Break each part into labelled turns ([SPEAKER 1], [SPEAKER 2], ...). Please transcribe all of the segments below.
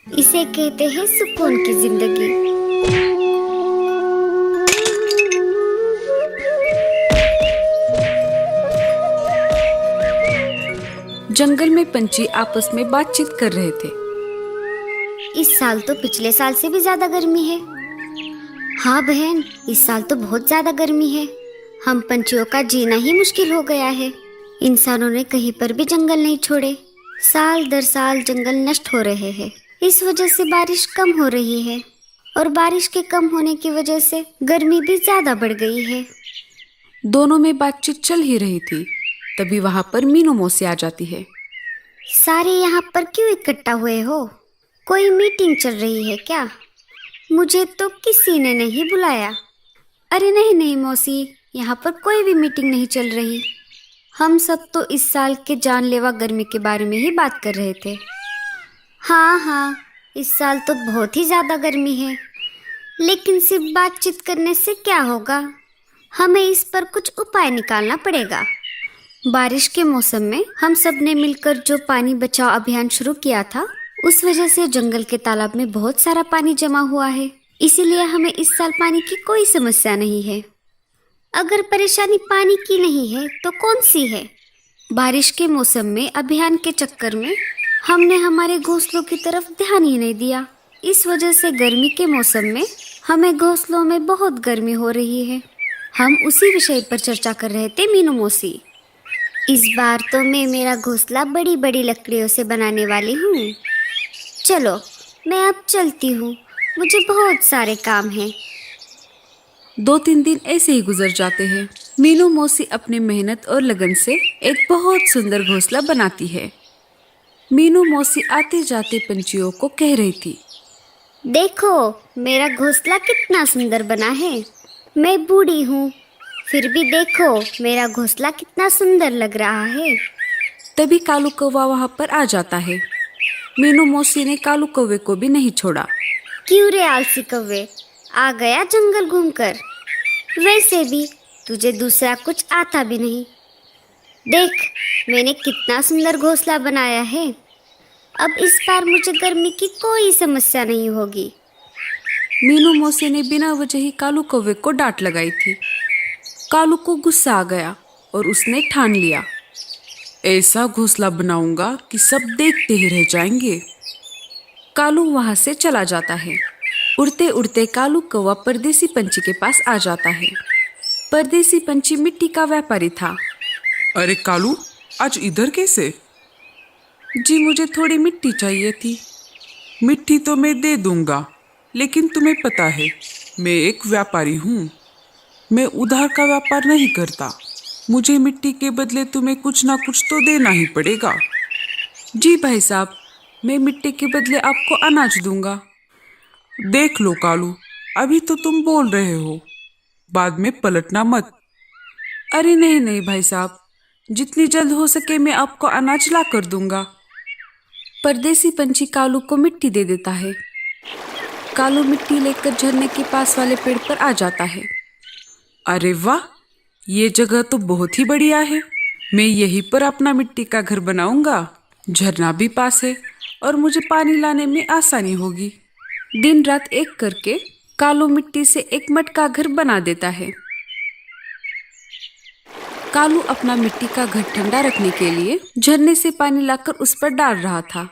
[SPEAKER 1] इसे कहते हैं सुकून की जिंदगी।
[SPEAKER 2] जंगल में पंछी आपस में बातचीत कर रहे थे।
[SPEAKER 1] इस साल तो पिछले साल से भी ज्यादा गर्मी है। हाँ बहन, इस साल तो बहुत ज्यादा गर्मी है। हम पंछियों का जीना ही मुश्किल हो गया है। इंसानों ने कहीं पर भी जंगल नहीं छोड़े। साल दर साल जंगल नष्ट हो रहे हैं। इस वजह से बारिश कम हो रही है और बारिश के कम होने की वजह से गर्मी भी ज्यादा बढ़ गई है।
[SPEAKER 2] दोनों में बातचीत चल ही रही थी, तभी वहां पर मीनू मौसी आ जाती है।
[SPEAKER 1] सारे यहाँ पर क्यों इकट्ठा हुए हो? कोई मीटिंग चल रही है क्या? मुझे तो किसी ने नहीं बुलाया।
[SPEAKER 2] अरे नहीं नहीं मौसी, यहाँ पर कोई भी मीटिंग नहीं चल रही। हम सब तो इस साल के जानलेवा गर्मी के बारे में ही बात कर रहे थे।
[SPEAKER 1] हाँ हाँ, इस साल तो बहुत ही ज्यादा गर्मी है। लेकिन सिर्फ बातचीत करने से क्या होगा? हमें इस पर कुछ उपाय निकालना पड़ेगा।
[SPEAKER 2] बारिश के मौसम में हम सब ने मिलकर जो पानी बचाओ अभियान शुरू किया था, उस वजह से जंगल के तालाब में बहुत सारा पानी जमा हुआ है। इसीलिए हमें इस साल पानी की कोई समस्या नहीं है।
[SPEAKER 1] अगर परेशानी पानी की नहीं है तो कौन सी है?
[SPEAKER 2] बारिश के मौसम में अभियान के चक्कर में हमने हमारे घोंसलों की तरफ ध्यान ही नहीं दिया। इस वजह से गर्मी के मौसम में हमें घोंसलों में बहुत गर्मी हो रही है। हम उसी विषय पर चर्चा कर रहे थे मीनू मौसी।
[SPEAKER 1] इस बार तो मैं मेरा घोंसला बड़ी बड़ी लकड़ियों से बनाने वाली हूँ। चलो, मैं अब चलती हूँ, मुझे बहुत सारे काम हैं।
[SPEAKER 2] 2-3 दिन ऐसे ही गुजर जाते हैं। मीनू मौसी अपनी मेहनत और लगन से एक बहुत सुंदर घोंसला बनाती है। मीनू मौसी आते जाते पंछियों को कह रही थी,
[SPEAKER 1] देखो मेरा घोंसला कितना सुंदर बना है। मैं बूढ़ी हूँ, फिर भी देखो मेरा घोंसला कितना सुंदर लग रहा है।
[SPEAKER 2] तभी कालू कौवा वहां पर आ जाता है। मीनू मौसी ने कालू कौवे को भी नहीं छोड़ा।
[SPEAKER 1] क्यों रे आलसी कौवे, आ गया जंगल घूमकर? वैसे भी तुझे दूसरा कुछ आता भी नहीं। देख, मैंने कितना सुंदर घोंसला बनाया है। अब इस बार मुझे गर्मी की कोई समस्या नहीं होगी।
[SPEAKER 2] मीनू मौसी ने बिना वजह ही कालू कौवे को डांट लगाई थी। कालू को गुस्सा आ गया और उसने ठान लिया, ऐसा घोंसला बनाऊंगा कि सब देखते ही रह जाएंगे। कालू वहां से चला जाता है। उड़ते उड़ते कालू कौवा परदेसी पंछी के पास आ जाता है। परदेसी पंछी मिट्टी का व्यापारी था।
[SPEAKER 3] अरे कालू, आज इधर कैसे?
[SPEAKER 2] जी मुझे थोड़ी मिट्टी चाहिए थी।
[SPEAKER 3] मिट्टी तो मैं दे दूंगा, लेकिन तुम्हें पता है मैं एक व्यापारी हूँ। मैं उधार का व्यापार नहीं करता। मुझे मिट्टी के बदले तुम्हें कुछ ना कुछ तो देना ही पड़ेगा।
[SPEAKER 2] जी भाई साहब, मैं मिट्टी के बदले आपको अनाज दूंगा।
[SPEAKER 3] देख लो कालू, अभी तो तुम बोल रहे हो, बाद में पलटना मत।
[SPEAKER 2] अरे नहीं नहीं भाई साहब, जितनी जल्द हो सके मैं आपको अनाज ला कर दूंगा। परदेसी पंछी कालू को मिट्टी दे देता है। कालू मिट्टी लेकर झरने के पास वाले पेड़ पर आ जाता है।
[SPEAKER 3] अरे वाह, ये जगह तो बहुत ही बढ़िया है। मैं यहीं पर अपना मिट्टी का घर बनाऊंगा। झरना भी पास है और मुझे पानी लाने में आसानी होगी।
[SPEAKER 2] दिन रात एक करके कालू मिट्टी से एक मटका घर बना देता है। कालू अपना मिट्टी का घर ठंडा रखने के लिए झरने से पानी लाकर उस पर डाल रहा था।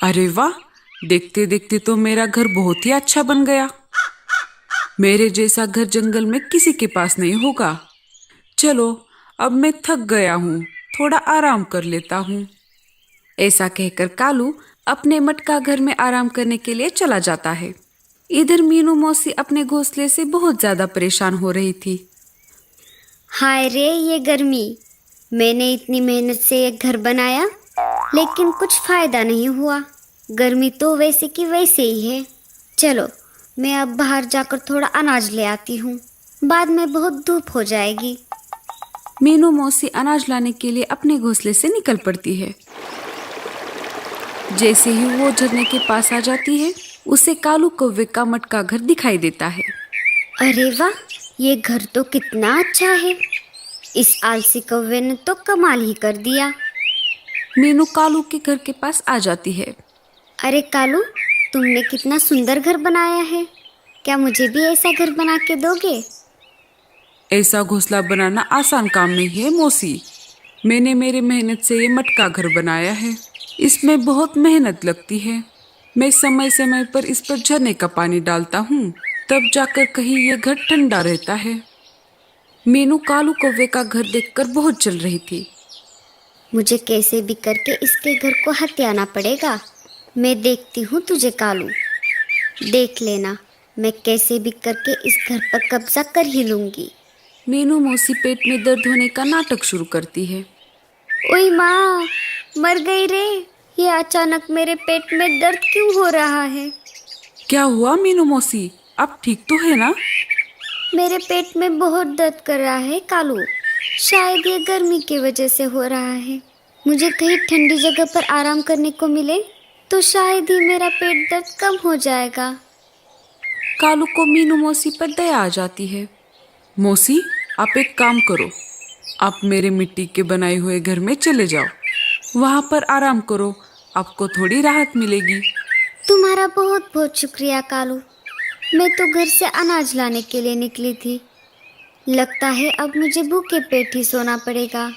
[SPEAKER 3] अरे वाह, देखते देखते तो मेरा घर बहुत ही अच्छा बन गया। मेरे जैसा घर जंगल में किसी के पास नहीं होगा। चलो, अब मैं थक गया हूँ, थोड़ा आराम कर लेता हूँ।
[SPEAKER 2] ऐसा कहकर कालू अपने मटका घर में आराम करने के लिए चला जाता है। इधर मीनू मौसी अपने घोंसले से बहुत ज्यादा परेशान हो रही थी।
[SPEAKER 1] हाय रे ये गर्मी, मैंने इतनी मेहनत से एक घर बनाया, लेकिन कुछ फायदा नहीं हुआ। गर्मी तो वैसे की वैसे ही है। चलो, मैं अब बाहर जाकर थोड़ा अनाज ले आती हूँ, बाद में बहुत धूप हो जाएगी।
[SPEAKER 2] मीनू मौसी अनाज लाने के लिए अपने घोंसले से निकल पड़ती है। जैसे ही वो झरने के पास आ जाती है, उसे कालू कौवे का मटका घर दिखाई देता है।
[SPEAKER 1] अरे वाह, ये घर तो कितना अच्छा है। इस आलसी कौवे ने तो कमाल ही कर दिया।
[SPEAKER 2] मीनू कालू के घर के पास आ जाती है।
[SPEAKER 1] अरे कालू, तुमने कितना सुंदर घर बनाया है। क्या मुझे भी ऐसा घर बना के दोगे?
[SPEAKER 3] ऐसा घोंसला बनाना आसान काम नहीं है मौसी। मैंने मेरे मेहनत से ये मटका घर बनाया है। इसमें बहुत मेहनत लगती है। मैं समय समय पर इस पर झरने का पानी डालता हूँ, तब जाकर कहीं ये घर ठंडा रहता है।
[SPEAKER 2] मीनू कालू कौवे का घर देखकर बहुत जल रही थी।
[SPEAKER 1] मुझे कैसे भी करके इसके घर को हथियाना पड़ेगा। मैं देखती हूँ तुझे कालू। देख लेना, मैं कैसे भी करके इस घर पर कब्जा कर ही लूंगी।
[SPEAKER 2] मीनू मौसी पेट में दर्द होने का नाटक शुरू करती है।
[SPEAKER 1] ओए माँ, मर गई रे। ये अचानक मेरे पेट में दर्द क्यों हो रहा है?
[SPEAKER 3] क्या हुआ मीनू मौसी, आप ठीक तो है ना?
[SPEAKER 1] मेरे पेट में बहुत दर्द कर रहा है कालू। शायद ये गर्मी की वजह से हो रहा है। मुझे कहीं ठंडी जगह पर आराम करने को मिले तो शायद ही मेरा पेट दर्द कम हो जाएगा।
[SPEAKER 2] कालू को मीनू मौसी पर दया आ जाती है।
[SPEAKER 3] मौसी, आप एक काम करो, आप मेरे मिट्टी के बनाए हुए घर में चले जाओ। वहाँ पर आराम करो, आपको थोड़ी राहत मिलेगी।
[SPEAKER 1] तुम्हारा बहुत बहुत शुक्रिया कालू। मैं तो घर से अनाज लाने के लिए निकली थी। लगता है अब मुझे भूखे पेट ही सोना पड़ेगा।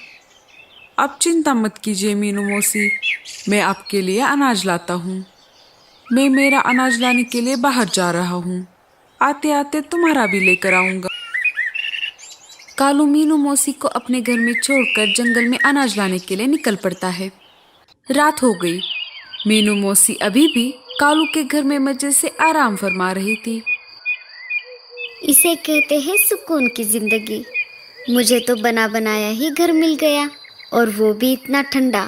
[SPEAKER 3] आप चिंता मत कीजिए मीनू मौसी, मैं आपके लिए अनाज लाता हूँ। मैं मेरा अनाज लाने के लिए बाहर जा रहा हूँ। आते आते तुम्हारा भी लेकर आऊँगा।
[SPEAKER 2] कालू मीनू मौसी को अपने घर में छोड़कर जंगल में अनाज लाने के लिए निकल पड़ता है। रात हो गई। मीनू मौसी अभी भी कालू के घर में मजे से आराम फरमा रही थी।
[SPEAKER 1] इसे कहते हैं सुकून की जिंदगी। मुझे तो बना बनाया ही घर मिल गया, और वो भी इतना ठंडा।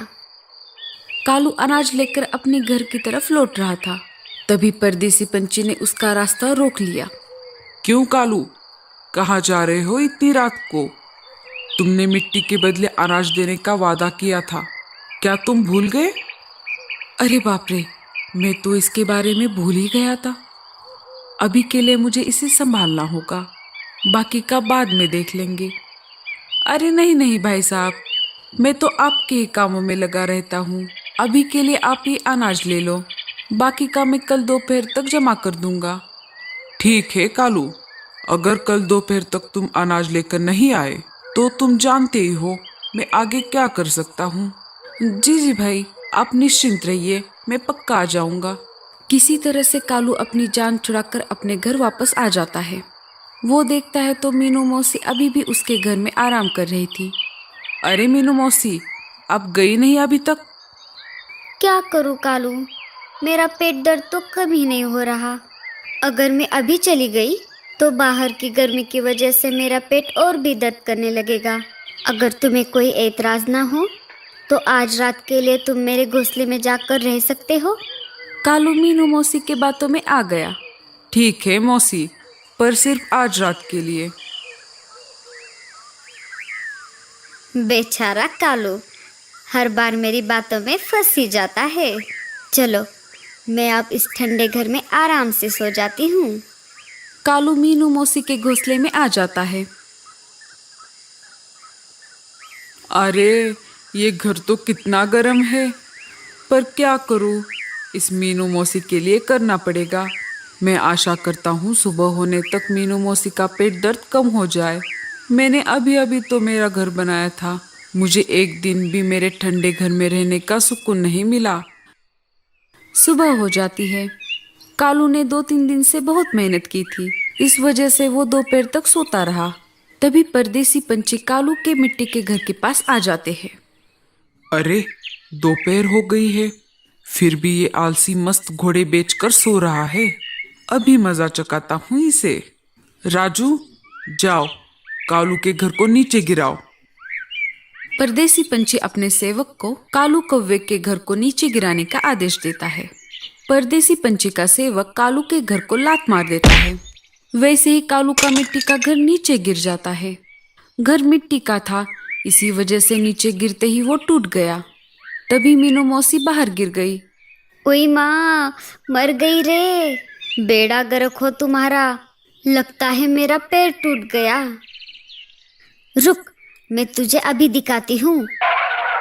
[SPEAKER 2] कालू अनाज लेकर अपने घर की तरफ लौट रहा था। तभी परदेसी पंछी ने उसका रास्ता रोक लिया।
[SPEAKER 3] क्यों कालू, कहाँ जा रहे हो इतनी रात को? तुमने मिट्टी के बदले अनाज देने का वादा किया था, क्या तुम भूल गए?
[SPEAKER 2] अरे बाप रे, मैं तो इसके बारे में भूल ही गया था। अभी के लिए मुझे इसे संभालना होगा, बाकी का बाद में देख लेंगे।
[SPEAKER 3] अरे नहीं नहीं भाई साहब, मैं तो आपके ही कामों में लगा रहता हूँ। अभी के लिए आप ही अनाज ले लो, बाकी का मैं कल दोपहर तक जमा कर दूंगा। ठीक है कालू, अगर कल दोपहर तक तुम अनाज लेकर नहीं आए तो तुम जानते ही हो मैं आगे क्या कर सकता हूँ।
[SPEAKER 2] जी जी भाई,
[SPEAKER 3] आप निश्चिंत रहिए, मैं पक्का आ जाऊंगा।
[SPEAKER 2] किसी तरह से कालू अपनी जान छुड़ाकर अपने घर वापस आ जाता है। वो देखता है तो मीनू मौसी अभी भी उसके घर में आराम कर रही थी।
[SPEAKER 3] अरे मीनू मौसी, आप गई नहीं अभी तक?
[SPEAKER 1] क्या करूँ कालू, मेरा पेट दर्द तो कभी नहीं हो रहा। अगर मैं अभी चली गई तो बाहर की गर्मी की वजह से मेरा पेट और भी दर्द करने लगेगा। अगर तुम्हें कोई एतराज ना हो तो आज रात के लिए तुम मेरे घोंसले में जाकर रह सकते हो।
[SPEAKER 2] कालू मीनू मौसी के बातों में आ गया।
[SPEAKER 3] ठीक है मौसी, पर सिर्फ आज रात के लिए।
[SPEAKER 1] बेचारा कालू हर बार मेरी बातों में फंस ही जाता है। चलो, मैं अब इस ठंडे घर में आराम से सो जाती हूँ।
[SPEAKER 2] कालू मीनू मौसी के घोंसले में आ जाता है।
[SPEAKER 3] अरे ये घर तो कितना गर्म है, पर क्या करूँ, इस मीनू मौसी के लिए करना पड़ेगा। मैं आशा करता हूँ सुबह होने तक मीनू मौसी का पेट दर्द कम हो जाए। मैंने अभी अभी तो मेरा घर बनाया था, मुझे एक दिन भी मेरे ठंडे घर में रहने का सुकून नहीं मिला।
[SPEAKER 2] सुबह हो जाती है। कालू ने 2-3 दिन से बहुत मेहनत की थी, इस वजह से वो दोपहर तक सोता रहा। तभी परदेसी पंछी कालू के मिट्टी के घर के पास आ जाते हैं।
[SPEAKER 3] अरे दोपहर हो गई है, फिर भी ये आलसी मस्त घोड़े बेचकर सो रहा है। अभी मजा चकाता हूँ इसे। राजू, जाओ कालू के घर को नीचे गिराओ।
[SPEAKER 2] परदेसी पंछी अपने सेवक को कालू कौवे के घर को नीचे गिराने का आदेश देता है। परदेसी पंछी का सेवक कालू के घर को लात मार देता है। वैसे ही कालू का मिट्टी का घर नीचे गिर जाता है। घर मिट्टी का था, इसी वजह से नीचे गिरते ही वो टूट गया। तभी मीनू मौसी बाहर गिर गई।
[SPEAKER 1] ओई माँ, मर गई रे। बेड़ा गर्क हो तुम्हारा। लगता है मेरा पैर टूट गया। रुक, मैं तुझे अभी दिखाती हूँ।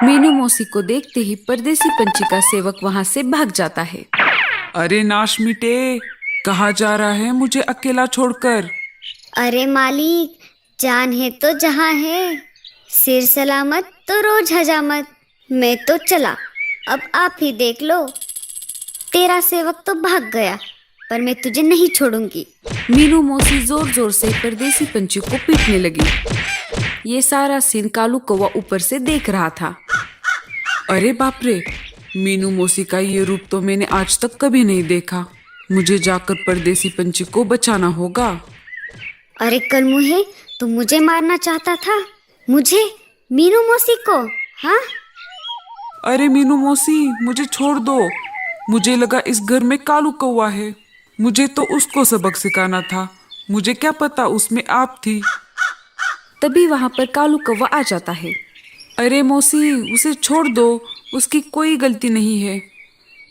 [SPEAKER 2] मीनू मौसी को देखते ही परदेसी पंछी का सेवक वहां से भाग जाता है।
[SPEAKER 3] अरे नाश मिटे, कहाँ जा रहा है मुझे अकेला छोड़कर?
[SPEAKER 1] अरे मालिक, जान है तो जहाँ है, सिर सलामत तो रोज हजामत। मैं तो चला, अब आप ही देख लो। तेरा सेवक तो भाग गया, पर मैं तुझे नहीं छोड़ूंगी।
[SPEAKER 2] मीनू मौसी जोर जोर से परदेसी पंछी को पीटने लगी। ये सारा सीन कालू कौवा ऊपर से देख रहा था।
[SPEAKER 3] अरे बाप रे, मीनू मौसी का ये रूप तो मैंने आज तक कभी नहीं देखा। मुझे जाकर परदेसी पंछी को बचाना होगा।
[SPEAKER 1] अरे कलमुहे, तू मुझे मारना चाहता था? मुझे, मीनू मौसी को? हाँ?
[SPEAKER 3] अरे मीनू मौसी, मुझे छोड़ दो। मुझे लगा इस घर में कालू कौवा है। मुझे तो उसको सबक सिखाना था। मुझे क्या पता उसमें आप थी।
[SPEAKER 2] तभी वहां पर कालू कौवा आ जाता है।
[SPEAKER 3] अरे मौसी, उसे छोड़ दो, उसकी कोई गलती नहीं है।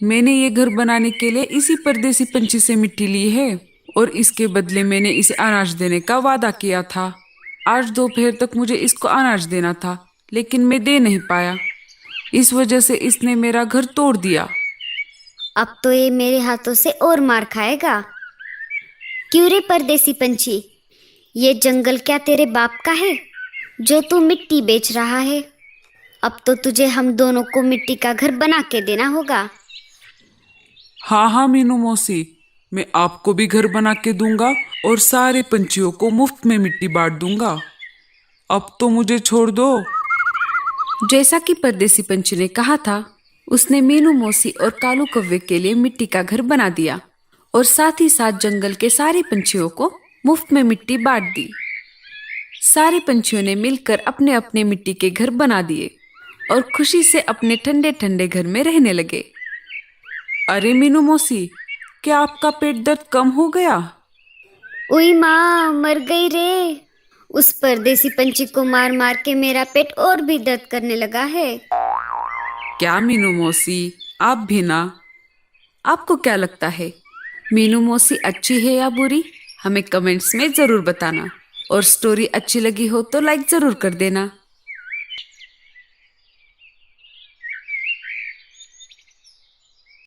[SPEAKER 3] मैंने ये घर बनाने के लिए इसी परदेसी पंछी से मिट्टी ली है और इसके बदले मैंने इसे अनाज देने का वादा किया था। आज दोपहर तक मुझे इसको अनाज देना था, लेकिन मैं दे नहीं पाया। इस वजह से इसने मेरा घर तोड़ दिया।
[SPEAKER 1] अब तो ये मेरे हाथों से और मार खाएगा। क्यों रे परदेसी पंछी, ये जंगल क्या तेरे बाप का है जो तू मिट्टी बेच रहा है? अब तो तुझे हम दोनों को मिट्टी का घर बना के देना होगा।
[SPEAKER 3] हाँ हाँ मीनू मौसी, मैं आपको भी घर बना के दूंगा और सारे पंछियों को मुफ्त में मिट्टी बांट दूंगा। अब तो मुझे छोड़ दो।
[SPEAKER 2] जैसा कि परदेसी पंछी ने कहा था, उसने मीनू मौसी और कालू कौवे के लिए मिट्टी का घर बना दिया और साथ ही साथ जंगल के सारे पंछियों को मुफ्त में मिट्टी बांट दी। सारे पंछियों ने मिलकर अपने अपने मिट्टी के घर बना दिए और खुशी से अपने ठंडे ठंडे घर में रहने लगे।
[SPEAKER 3] अरे मीनू मौसी, क्या आपका पेट दर्द कम हो गया?
[SPEAKER 1] उई माँ, मर गई रे। उस परदेसी पंछी को मार मार के मेरा पेट और भी दर्द करने लगा है।
[SPEAKER 3] क्या मीनू मौसी, आप भी ना?
[SPEAKER 2] आपको क्या लगता है, मीनू मौसी अच्छी है या बुरी? हमें कमेंट्स में जरूर बताना और स्टोरी अच्छी लगी हो तो लाइक जरूर कर देना।